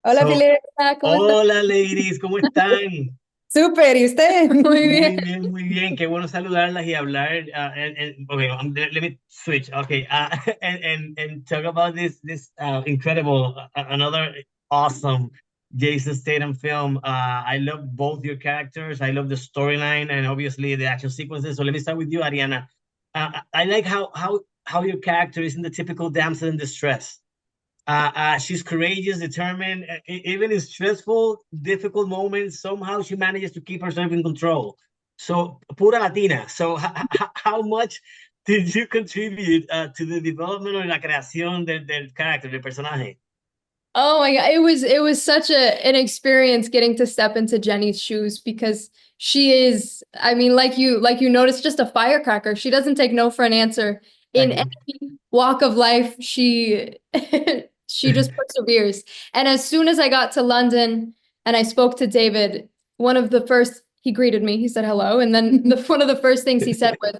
Hola, So, Fileta, ¿cómo estás? hola ladies, ¿cómo están? Súper, ¿y usted? Muy bien. Muy bien, muy bien. Qué bueno saludarlas y hablar. Okay, let me switch. Okay, and talk about this incredible, another awesome Jason Statham film. I love both your characters. I love the storyline and obviously the action sequences. So let me start with you, Ariana. I like how your character isn't the typical damsel in distress. She's courageous, determined. Even in stressful, difficult moments, somehow she manages to keep herself in control. So, pura Latina. So, how much did you contribute to the development or la creación del character, del personaje? Oh my God, it was such an experience getting to step into Jenny's shoes because she is, I mean, like you noticed, just a firecracker. She doesn't take no for an answer in Like, any walk of life. She she just perseveres. And as soon as I got to London and I spoke to David, one of the first he greeted me, he said hello, and then one of the first things he said was,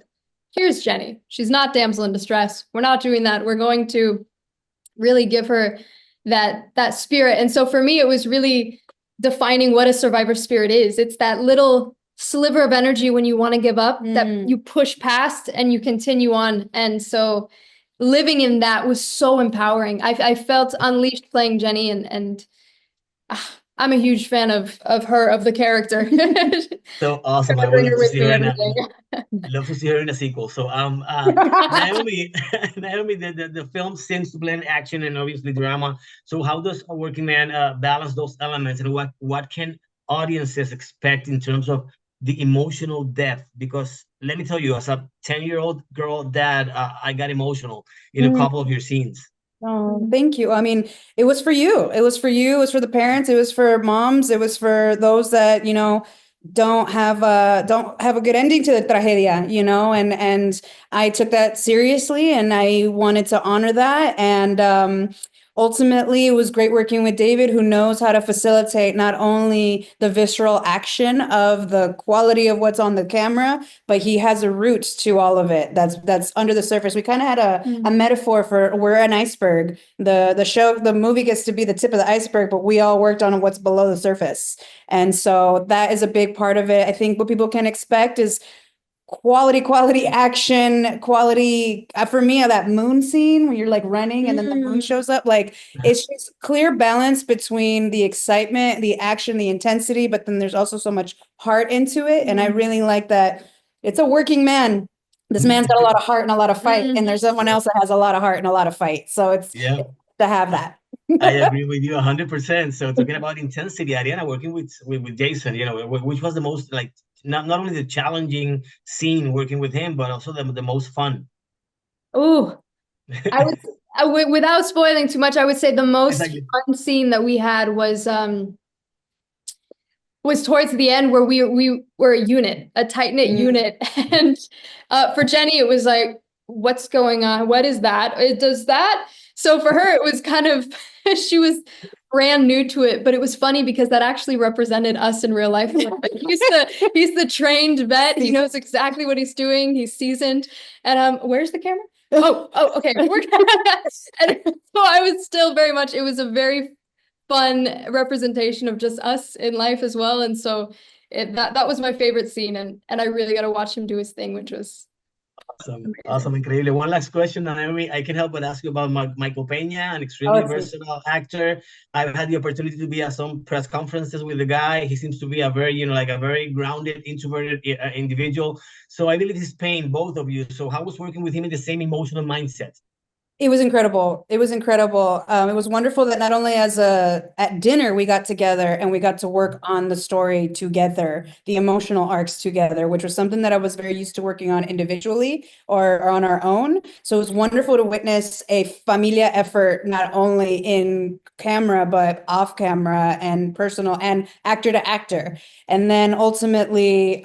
"Here's Jenny. She's not damsel in distress. We're not doing that. We're going to really give her that spirit." And so for me, it was really defining what a survivor spirit is. It's that little sliver of energy when you want to give up that you push past and you continue on. And so living in that was so empowering. I felt unleashed playing Jenny, and I'm a huge fan of her, of the character. so awesome. I would Bring love her to with see me her in every a day. love to see her in a sequel. So, Naomi, Naomi, the film seems to blend action and obviously drama. So, how does a working man balance those elements, and what can audiences expect in terms of the emotional depth? Because let me tell you, as a 10-year-old girl dad, I got emotional in a couple of your scenes. Oh, thank you. I mean, it was for you. It was for you. It was for the parents. It was for moms. It was for those that, don't have a good ending to the tragedia, and I took that seriously and I wanted to honor that. And ultimately, it was great working with David, who knows how to facilitate not only the visceral action of the quality of what's on the camera, but he has a root to all of it. That's under the surface. We kind of had a metaphor for we're an iceberg. The movie gets to be the tip of the iceberg, but we all worked on what's below the surface. And so that is a big part of it. I think what people can expect is quality action, quality for me, that moon scene when you're like running and then the moon shows up, like it's just clear balance between the excitement, the action, the intensity, but then there's also so much heart into it. And I really like that it's a working man. This man's got a lot of heart and a lot of fight, and there's someone else that has a lot of heart and a lot of fight. So Yeah, it's to have that. I agree with you 100%. So talking about intensity, Ariana, working with Jason, which was the most like not only the challenging scene working with him, but also the most fun. Ooh, without spoiling too much, I would say the most Exactly. fun scene that we had was towards the end where we were a unit, a tight knit unit, and for Jenny it was like, what's going on? What is that? It does that. So for her it was kind of she was brand new to it, but it was funny because that actually represented us in real life. He's the trained vet. He knows exactly what he's doing. He's seasoned. And where's the camera? Oh, okay. And so I was still very much. It was a very fun representation of just us in life as well. And so that was my favorite scene, and I really got to watch him do his thing, which was Awesome, amazing. awesome, incredible. One last question, Naomi. I can help but ask you about Michael Peña, an Oh, extremely it's versatile actor. I've had the opportunity to be at some press conferences with the guy. He seems to be a very, like a very grounded, introverted individual. So I believe he's paying both of you. So how was working with him in the same emotional mindset? It was incredible. It was incredible. It was wonderful that not only as a at dinner we got together and we got to work on the story together, the emotional arcs together, which was something that I was very used to working on individually or on our own. So it was wonderful to witness a familia effort, not only in camera but off camera and personal and actor to actor. And then ultimately,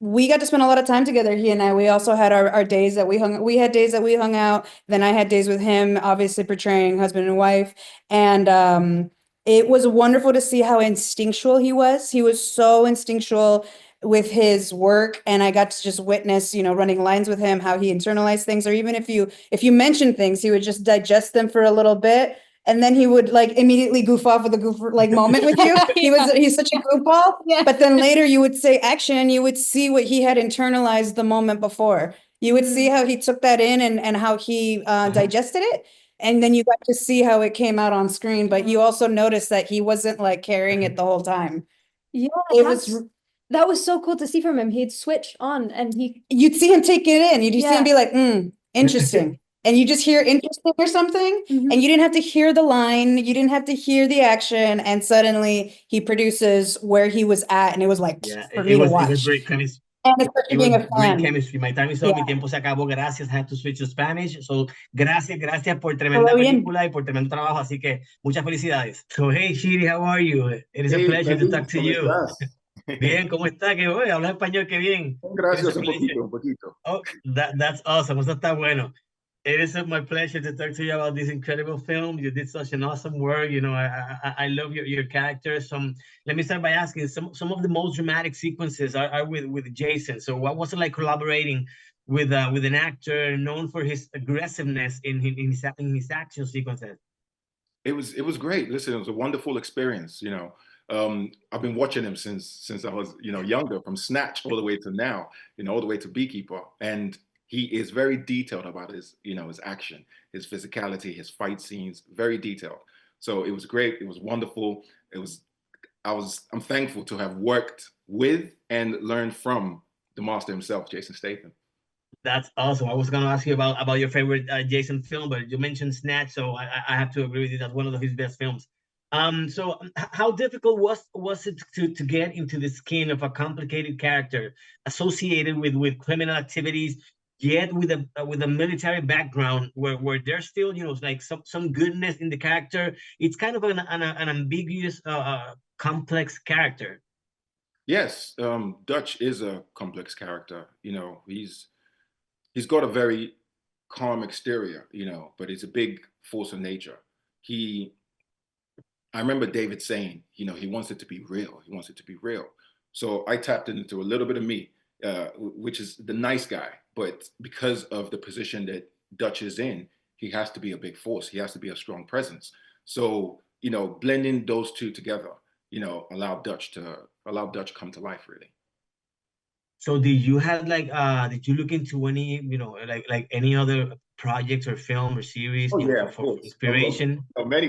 we got to spend a lot of time together. He and I. We also had our days that we had days that we hung out. Then I had days with him, obviously portraying husband and wife. And it was wonderful to see how instinctual he was. He was so instinctual with his work. And I got to just witness, running lines with him, how he internalized things, or even if you mention things, he would just digest them for a little bit and then he would like immediately goof off with a goof like moment with you. He's such a goofball. Yeah. But then later you would say action and you would see what he had internalized the moment before. You would see how he took that in and how he digested it. And then you got to see how it came out on screen, but you also noticed that he wasn't like carrying it the whole time. Yeah, It was that was so cool to see from him. He'd switch on and you'd see him take it in. You'd see him Yeah. be like, interesting. And you just hear interesting or something, Mhm. and you didn't have to hear the line, you didn't have to hear the action, and suddenly he produces where he was at, and it was like Yeah, for me to it was watch. great chemistry. And especially It was being a great fan. chemistry. My time is up. Mi tiempo se acabó. Gracias. I have to switch to Spanish. So, gracias por tremenda Todo bien. película y por tremendo trabajo. Así que muchas felicidades. So, hey, Chidi, how are you? It is a Hey, pleasure to Freddy, talk to ¿cómo you. estás? Bien, ¿cómo está? ¿Qué bueno? Hablas español, qué bien. It is a Gracias, un pleasure. poquito, un poquito. Oh, that's awesome. Eso está bueno. It is my pleasure to talk to you about this incredible film. You did such an awesome work. You know, I love your characters. Let me start by asking some of the most dramatic sequences are with Jason. So what was it like collaborating with an actor known for his aggressiveness in his action sequences? It was great. Listen, it was a wonderful experience. I've been watching him since I was younger, from Snatch all the way to now, all the way to Beekeeper, and he is very detailed about his action, his physicality, his fight scenes, very detailed. So it was great. It was wonderful. I'm thankful to have worked with and learned from the master himself, Jason Statham. That's awesome. I was going to ask you about your favorite Jason film, but you mentioned Snatch, so I have to agree with you. That's one of his best films. So how difficult was it to get into the skin of a complicated character associated with criminal activities, yet with a military background where there's still like some goodness in the character? It's kind of an ambiguous, complex character. Yes, Dutch is a complex character. He's got a very calm exterior, but he's a big force of nature. I remember David saying, he wants it to be real. He wants it to be real. So I tapped into a little bit of me, which is the nice guy. But because of the position that Dutch is in, he has to be a big force. He has to be a strong presence. So, blending those two together, allowed Dutch come to life, really. So did you have did you look into any, like any other projects or film or series, for inspiration?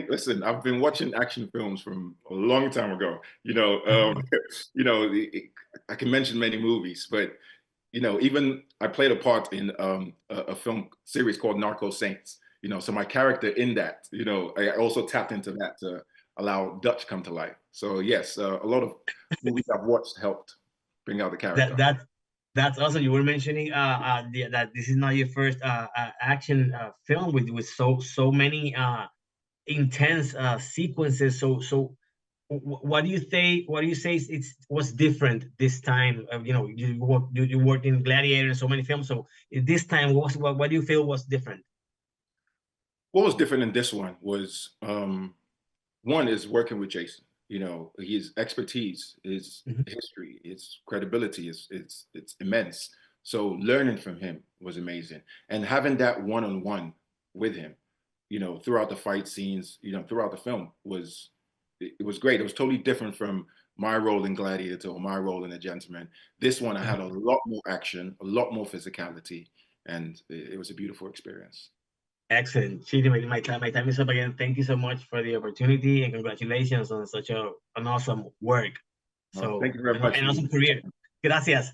Listen, I've been watching action films from a long time ago. I can mention many movies, but even I played a part in a film series called Narco Saints. So my character in that, I also tapped into that to allow Dutch come to life. So yes, a lot of movies I've watched helped bring out the character. That's awesome. You were mentioning that this is not your first action film with so many intense sequences. So what do you say? What do you say was different this time? You worked in Gladiator and so many films. So this time, what do you feel was different? What was different in this one was one is working with Jason. His expertise, his history, his credibility it's immense. So learning from him was amazing, and having that one-on-one with him, throughout the fight scenes, throughout the film it was great. It was totally different from my role in Gladiator or my role in A Gentleman. This one, I had a lot more action, a lot more physicality, and it was a beautiful experience. Excellent. Chido, my time is up again. Thank you so much for the opportunity and congratulations on such an awesome work. Thank you very much. An awesome career. Gracias.